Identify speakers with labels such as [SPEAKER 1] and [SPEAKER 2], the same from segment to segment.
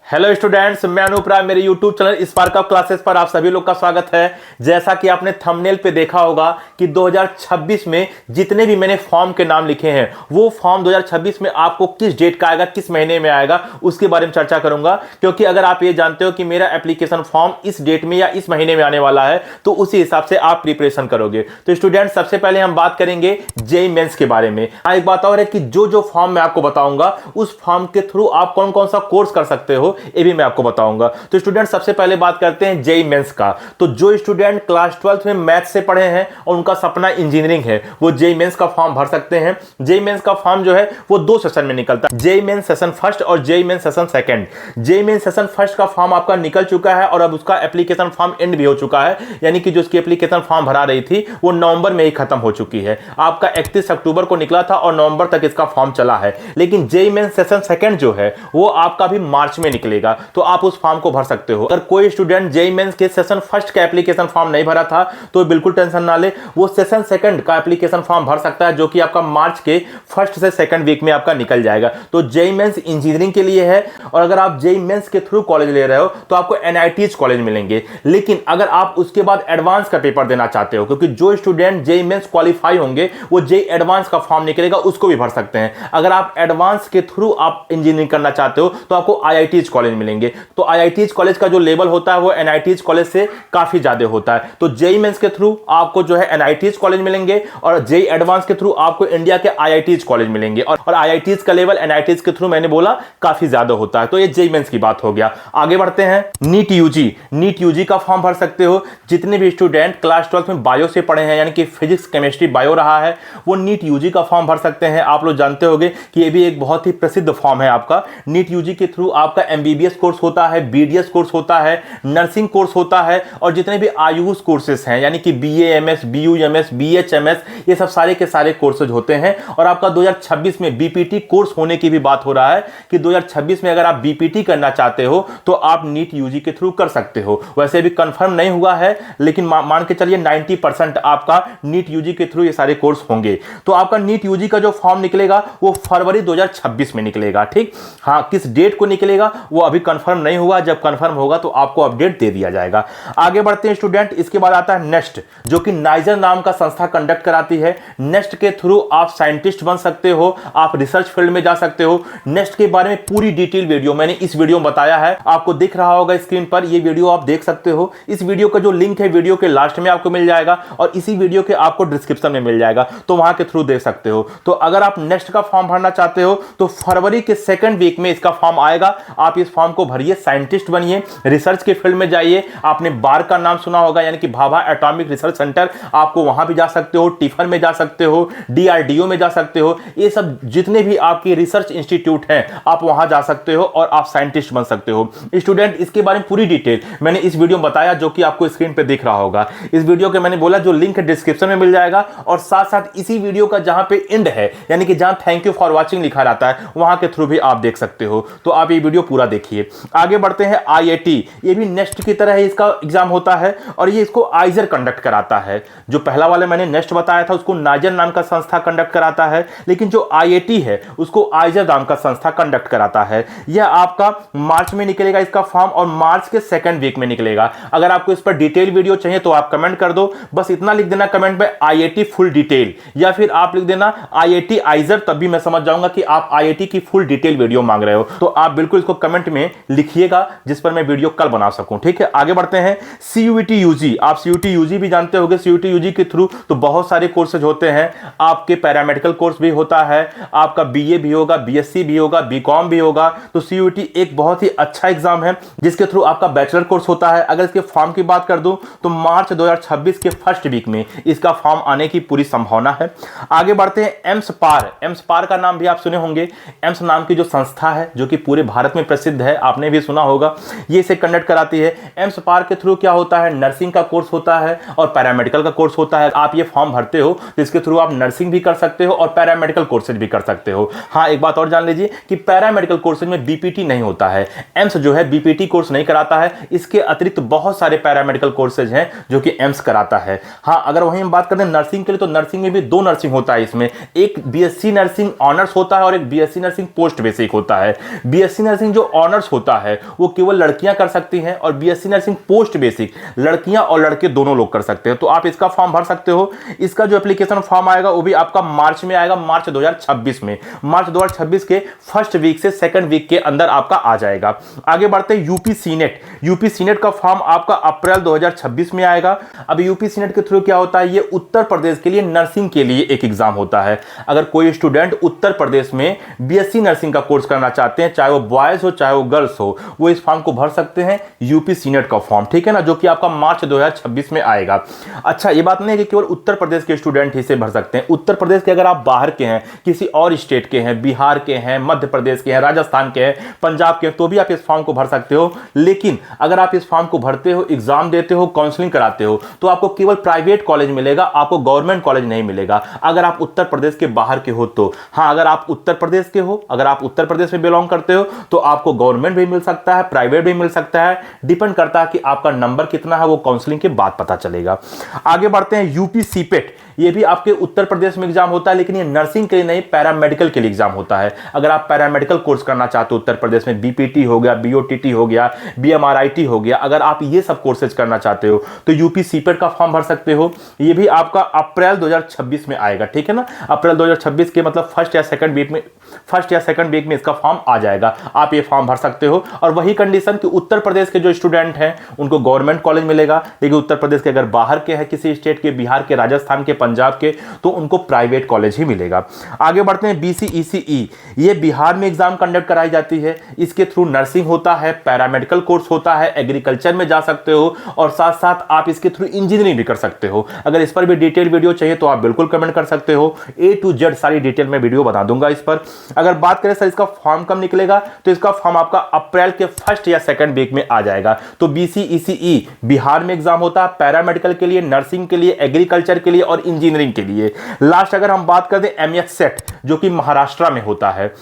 [SPEAKER 1] Hello students, मैं अनूप राय। मेरे YouTube channel spark of classes पर आप सभी लोग का स्वागत है। जैसा कि आपने थंबनेल पे देखा होगा कि 2026 में जितने भी मैंने फॉर्म के नाम लिखे हैं वो फॉर्म 2026 में आपको किस डेट का आएगा, किस महीने में आएगा, उसके बारे में चर्चा करूंगा। क्योंकि अगर आप ये जानते हो कि मेरा एप्लीकेशन फॉर्म इस डेट में या इस महीने में आने वाला है तो उसी हिसाब से आप प्रिपरेशन करोगे। तो स्टूडेंट, सबसे पहले हम बात करेंगे जेईई मेंस के बारे में। एक बात और है कि जो फॉर्म मैं आपको बताऊंगा उस फॉर्म के थ्रू आप कौन कौन सा कोर्स कर सकते हो ये भी मैं आपको बताऊंगा। तो स्टूडेंट, सबसे पहले बात करते हैं जेईई मेंस का। तो जो स्टूडेंट क्लास 12th में मैथ से पढ़े हैं और उनका सपना इंजीनियरिंग है वो जेईई मेंस का फॉर्म भर सकते हैं। जेईई मेंस का फॉर्म जो है वो 2 सेशन में निकलता है, जेईई मेंस सेशन फर्स्ट और JEE mains session second. JEE mains session first का फॉर्म आपका निकल चुका है और अब उसका एप्लीकेशन फॉर्म एंड भी हो चुका है, यानी कि जो उसकी एप्लीकेशन फॉर्म भरा रही थी वो नवंबर में ही खत्म हो चुकी है। आपका 31 अक्टूबर को निकला था और नवंबर तक इसका फॉर्म चला है। लेकिन जेईई मेंस सेशन सेकंड जो है वो आपका भी मार्च में निकलेगा, तो आप उस फॉर्म को भर सकते हो। अगर कोई स्टूडेंट जेईई मेंस के सेशन फर्स्ट का एप्लीकेशन फॉर्म नहीं भरा था तो बिल्कुल टेंशन ना ले, वो सेशन सेकंड का एप्लीकेशन फॉर्म भर सकता है, जो कि आपका मार्च के फर्स्ट से सेकंड वीक में आपका निकल जाएगा। तो जेईई मेंस इंजीनियरिंग के लिए है और अगर आप जेईई मेंस के थ्रू कॉलेज ले रहे हो तो आपको एनआईटीज कॉलेज मिलेंगे। लेकिन अगर आप उसके बाद एडवांस का पेपर देना चाहते हो, क्योंकि जो स्टूडेंट जेईई मेंस क्वालिफाई होंगे वो जेईई एडवांस का फॉर्म निकलेगा, उसको भी भर सकते हैं। अगर आप एडवांस के थ्रू आप इंजीनियरिंग करना चाहते हो तो आपको आईआईटीज कॉलेज मिलेंगे। तो आईआईटीज कॉलेज का जो लेवल होता है वो एनआईटीज कॉलेज से काफी ज्यादा होता है। तो जेईई मेंस के थ्रू आपको जो है एनआईटीज कॉलेज मिलेंगे और जेईई एडवांस के थ्रू आपको इंडिया के आईआईटीज कॉलेज मिलेंगे। और आईआईटीज का लेवल एनआईटीज के थ्रू मैंने बोला काफी ज्यादा होता है। तो ये जेईई मेंस की बात हो गया। आगे बढ़ते हैं, नीट यूजी का फॉर्म भर सकते हो। जितने भी स्टूडेंट क्लास 12 में बायो से पढ़े हैं, यानी कि फिजिक्स केमिस्ट्री बायो रहा है, वो नीट यूजी का फॉर्म भर सकते हैं। आप लोग जानते होंगे कि ये भी एक बहुत ही प्रसिद्ध फॉर्म है आपका। नीट यूजी के थ्रू आपका एमबीबीएस कोर्स होता है, बीडीएस कोर्स होता है, नर्सिंग कोर्स होता है और जितने भी आयुष कोर्सेस हैं, यानी कि बीएएमएस, बीयूएमएस, बीएचएमएस, ये सब सारे के सारे कोर्सेज होते हैं। और आपका 2026 में बीपीटी कोर्स होने की भी बात हो रहा है कि 2026 में अगर आप बीपीटी करना चाहते हो तो आप नीट यूजी के थ्रू कर सकते हो। वैसे भी कंफर्म नहीं हुआ है, लेकिन मान के चलिए 90% आपका नीट यूजी के थ्रू ये सारे कोर्स होंगे। तो आपका नीट यूजी का जो फॉर्म निकलेगा वो फरवरी 2026 में निकलेगा। ठीक, हाँ, किस डेट को निकलेगा वो अभी कंफर्म नहीं हुआ। जब कंफर्म होगा तो आपको अपडेट दे दिया जाएगा। आगे बढ़ते हैं स्टूडेंट, इसके बाद आता है नेस्ट, जो कि नाइजर नाम का संस्था कंडक्ट कराती है। नेस्ट के थ्रू आप साइंटिस्ट बन सकते हो, आप रिसर्च फील्ड में जा सकते हो। नेस्ट के बारे में पूरी डिटेल वीडियो मैंने इस वीडियो में बताया है, आपको दिख रहा होगा स्क्रीन पर, ये वीडियो आप देख सकते हो। इस वीडियो का जो लिंक है वीडियो के लास्ट में आपको मिल जाएगा और इसी वीडियो के आपको डिस्क्रिप्शन में मिल जाएगा, तो वहां के थ्रू देख सकते हो। तो अगर आप नेस्ट का फॉर्म भरना चाहते हो तो फरवरी के सेकंड वीक में इसका फॉर्म आएगा। आप इस फॉर्म को भरिए, साइंटिस्ट बनिए, रिसर्च के फील्ड में जाइए। आपने बार का नाम सुना होगा, यानी कि भाभा एटॉमिक रिसर्च सेंटर, आपको वहां भी जा सकते हो, टिफन में जा सकते हो, डीआरडीओ में जा सकते हो। ये सब जितने भी आपकी रिसर्च इंस्टीट्यूट हैं आप वहां जा सकते हो और आप साइंटिस्ट बन सकते हो। स्टूडेंट, इसके बारे में पूरी डिटेल मैंने इस वीडियो में बताया, जो कि आपको स्क्रीन पे दिख रहा होगा। इस वीडियो के मैंने बोला जो लिंक है डिस्क्रिप्शन में मिल जाएगा और साथ साथ इसी वीडियो का जहां पे एंड है, यानी कि जहां थैंक यू फॉर वॉचिंग लिखा रहता है, वहां के थ्रू भी आप देख सकते हो। तो आप ये वीडियो पूरा देखिए। आगे बढ़ते हैं, आईआईटी, ये भी नेस्ट की तरह ही इसका एग्जाम होता है और ये इसको आइजर कंडक्ट कराता है। जो पहला वाला मैंने नेस्ट बताया था उसको नाइजर नाम का संस्था कंडक्ट कराता है, लेकिन जो आईआईटी है उसको आइजर नाम का संस्था कंडक्ट कराता है। यह आपका मार्च में निकलेगा इसका फॉर्म और मार्च के सेकंड वीक में निकलेगा। अगर आपको इस पर डिटेल वीडियो चाहिए तो आप कमेंट कर दो, बस इतना लिख देना कमेंट में आईआईटी फुल डिटेल, या फिर आप लिख देना आईआईटी आइजर, तब भी मैं समझ जाऊंगा कि आप आईआईटी की फुल डिटेल वीडियो मांग रहे हो। तो आप बिल्कुल इसको कमेंट में लिखिएगा जिस पर मैं वीडियो कल बना सकूं। ठीक है, आगे बढ़ते हैं, सीयूईटी यूजी। आप सीयूईटी यूजी भी जानते होंगे। सीयूईटी यूजी के थ्रू तो बहुत सारे कोर्सेज होते हैं। आपके पैरामेडिकल कोर्स भी होता है, आपका बीए भी होगा, बीएससी भी होगा, बीकॉम भी होगा। तो सीयूईटी एक बहुत ही अच्छा एग्जाम है जिसके थ्रू आपका बैचलर कोर्स होता है। अगर इसके फॉर्म की बात कर दूं तो मार्च 2026 के फर्स्ट वीक में इसका फॉर्म आने की पूरी संभावना है। आगे बढ़ते हैं, एम्स पार का नाम भी आप सुने होंगे। एम्स नाम की जो संस्था है जो कि पूरे भारत में प्रसिद्ध है, आपने भी सुना होगा, ये इसे कंडक्ट कराती है। एम्स पार के थ्रू क्या होता है, नर्सिंग का कोर्स होता है और पैरामेडिकल का कोर्स होता है। आप ये फॉर्म भरते हो तो इसके थ्रू आप नर्सिंग भी कर सकते हो और पैरामेडिकल कोर्सेज भी कर सकते हो। हाँ, एक बात और जान लीजिए कि पैरामेडिकल कोर्सेज में बीपीटी नहीं होता है। एम्स जो है बीपीटी कोर्स नहीं कराता है, इसके अतिरिक्त बहुत सारे पैरामेडिकल कोर्सेज हैं जो कि एम्स कराता है। हाँ, अगर वहीं हम बात करते हैं नर्सिंग के लिए तो नर्सिंग में भी 2 नर्सिंग होता है। इसमें एक बीएससी नर्सिंग ऑनर्स होता है और एक बीएससी नर्सिंग पोस्ट बेसिक होता है। बीएससी नर्सिंग जो ऑनर्स होता है वो केवल लड़कियां कर सकती हैं और बीएससी नर्सिंग पोस्ट बेसिक लड़कियां और लड़के दोनों लोग कर सकते हैं। तो आप इसका फॉर्म भर सकते हो। इसका जो एप्लीकेशन फॉर्म आएगा वो भी आपका मार्च में आएगा, मार्च 2026 में, मार्च 2026 के फर्स्ट वीक से सेकंड वीक के अंदर आपका आ जाएगा। आगे बढ़ते हैं यूपी सीनेट। यूपी सीनेट का फॉर्म आपका अप्रैल 2026 में आएगा। अब यूपी सीनेट के थ्रू क्या होता है, ये उत्तर प्रदेश के लिए नर्सिंग के लिए एक एग्जाम होता है। अगर कोई स्टूडेंट उत्तर प्रदेश में बीएससी नर्सिंग का कोर्स करना चाहते हैं, चाहे वो बॉयज हो चाहे वो गर्ल्स हो, वो इस फॉर्म को भर सकते हैं, यूपी सीनेट का फॉर्म, ठीक है ना, जो कि आपका मार्च 2026 में आएगा। अच्छा, ये बात नहीं है कि केवल उत्तर प्रदेश के स्टूडेंट ही इसे भर सकते हैं। उत्तर प्रदेश के अगर आप बाहर के हैं, किसी और स्टेट के हैं, बिहार के हैं, मध्य प्रदेश के हैं, राजस्थान के हैं, पंजाब के हैं, तो भी आप इस फॉर्म को भर सकते हो। लेकिन अगर आप इस फॉर्म को भरते हो, एग्जाम देते हो, काउंसलिंग कराते हो, तो आपको केवल प्राइवेट कॉलेज मिलेगा, आपको गवर्नमेंट कॉलेज नहीं मिलेगा अगर आप उत्तर प्रदेश के बाहर के हो तो। हाँ, अगर आप उत्तर प्रदेश के हो, अगर आप उत्तर प्रदेश में बिलोंग करते हो, तो आपको गवर्नमेंट भी मिल सकता है, प्राइवेट भी मिल सकता है, डिपेंड करता है कि आपका नंबर कितना है, वो काउंसलिंग के बाद पता चलेगा। आगे बढ़ते हैं यूपी सीपेट। ये भी आपके उत्तर प्रदेश में एग्जाम होता है, लेकिन ये नर्सिंग के लिए नहीं, पैरामेडिकल के लिए एग्जाम होता है। अगर आप पैरामेडिकल कोर्स करना चाहते हो उत्तर प्रदेश में, बीपीटी हो गया, बीओटीटी हो गया, बीएमआरआईटी हो गया, अगर आप ये सब कोर्सेज करना चाहते हो तो यूपी सीपेट का फॉर्म भर सकते हो। ये भी आपका अप्रैल 2026 में आएगा, ठीक है ना, अप्रैल 2026 के मतलब फर्स्ट या सेकंड वीक में इसका फॉर्म आ जाएगा। आप ये फॉर्म भर सकते हो। और वही कंडीशन कि उत्तर प्रदेश के जो स्टूडेंट हैं उनको गवर्नमेंट कॉलेज मिलेगा, लेकिन उत्तर प्रदेश के अगर बाहर के हैं, किसी स्टेट के, बिहार के, राजस्थान के, पंजाब के, तो उनको प्राइवेट कॉलेज ही मिलेगा। आगे बढ़ते हैं बीसीईसीई। ये बिहार में एग्जाम कंडक्ट कराई जाती है। इसके थ्रू नर्सिंग होता है, पैरामेडिकल कोर्स होता है, एग्रीकल्चर में जा सकते हो और साथ साथ आप इसके थ्रू इंजीनियरिंग भी कर सकते हो। अगर इस पर भी डिटेल वीडियो चाहिए तो आप बिल्कुल कमेंट कर सकते हो, A to Z सारी डिटेल में वीडियो बता दूंगा इस पर। अगर बात करें सर इसका फॉर्म कब निकलेगा, तो इसका फॉर्म आपका अप्रैल के फर्स्ट या सेकंड वीक में आ जाएगा। तो बीसीईसीई बिहार में एग्जाम होता है, पैरामेडिकल के लिए, नर्सिंग के लिए, एग्रीकल्चर के लिए और इंजीनियरिंग के लिए। लास्ट अगर हम बात करते हैं एमएच सेट, जो कि महाराष्ट्र में होता है,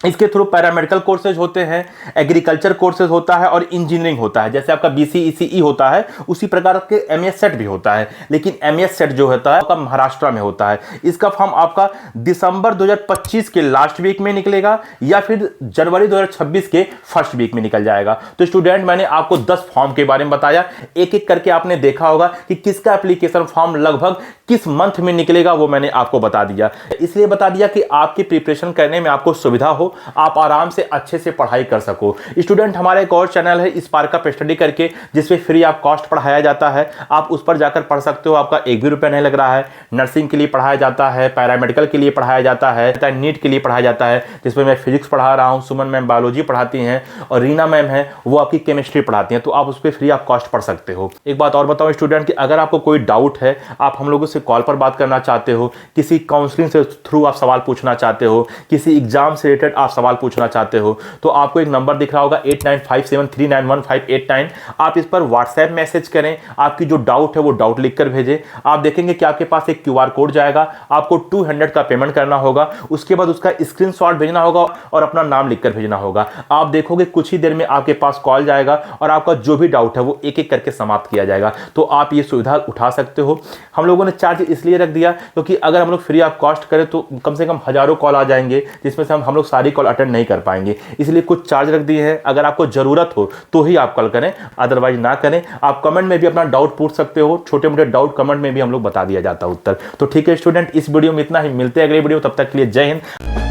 [SPEAKER 1] इसके थ्रू पैरामेडिकल कोर्सेज होते हैं, एग्रीकल्चर कोर्सेज होता है और इंजीनियरिंग होता है। जैसे आपका बीसीईसीई होता है उसी प्रकार के एमएस सेट भी होता है, लेकिन एमएस सेट जो होता है आपका महाराष्ट्र में होता है। इसका फॉर्म आपका दिसंबर 2025 के लास्ट वीक में निकलेगा या फिर जनवरी 2026 के फर्स्ट वीक में निकल जाएगा। तो स्टूडेंट, मैंने आपको 10 फॉर्म के बारे में बताया, एक एक करके आपने देखा होगा कि किसका एप्लीकेशन फॉर्म लगभग किस मंथ में निकलेगा, वो मैंने आपको बता दिया। इसलिए बता दिया कि आपकी प्रिपरेशन करने में आपको सुविधा हो, आप आराम से अच्छे से पढ़ाई कर सको। स्टूडेंट, हमारा एक और चैनल है स्पार्क अप स्टडी करके, जिसमें फ्री ऑफ कॉस्ट पढ़ाया जाता है। आप उस पर जाकर पढ़ सकते हो, आपका एक भी रुपया नहीं लग रहा है। नर्सिंग के लिए पढ़ाया जाता है, पैरामेडिकल के लिए पढ़ाया जाता है, नीट के लिए पढ़ाया जाता है, जिसमें मैं फिजिक्स पढ़ा रहा हूँ, सुमन मैम बायोलॉजी पढ़ाती हैं और रीना मैम है वो आपकी केमिस्ट्री पढ़ाती हैं। तो आप उस पर फ्री ऑफ कॉस्ट पढ़ सकते हो। एक बात और बताओ स्टूडेंट कि अगर आपको कोई डाउट है, आप हम लोगों से कॉल पर बात करना चाहते हो, किसी काउंसलिंग से थ्रू आप सवाल पूछना चाहते हो, किसी एग्जाम से रिलेटेड आप सवाल पूछना चाहते हो, तो आपको एक नंबर दिख रहा होगा 8957391589। आप इस पर व्हाट्सएप मैसेज करें, आपकी जो डाउट है वो डाउट लिखकर भेजें। आप देखेंगे कि आपके पास एक क्यूआर कोड जाएगा, आपको 200 का पेमेंट करना होगा, उसके बाद उसका स्क्रीनशॉट भेजना होगा और अपना नाम लिखकर भेजना होगा। आप देखोगे कुछ ही देर में आपके पास कॉल जाएगा और आपका जो भी डाउट है वो एक एक करके समाप्त किया जाएगा। तो आप ये सुविधा उठा सकते हो। हम लोगों ने चार्ज इसलिए रख दिया क्योंकि अगर हम लोग फ्री ऑफ कॉस्ट करें तो कम से कम हजारों कॉल आ जाएंगे, जिसमें से हम लोग सारी कॉल अटेंड नहीं कर पाएंगे, इसलिए कुछ चार्ज रख दिए हैं। अगर आपको जरूरत हो तो ही आप कॉल करें, अदरवाइज ना करें। आप कमेंट में भी अपना डाउट पूछ सकते हो, छोटे मोटे डाउट कमेंट में भी हम लोग बता दिया जाता है उत्तर। तो ठीक है स्टूडेंट, इस वीडियो में इतना ही, मिलते हैं अगले वीडियो, तब तक के लिए जय हिंद।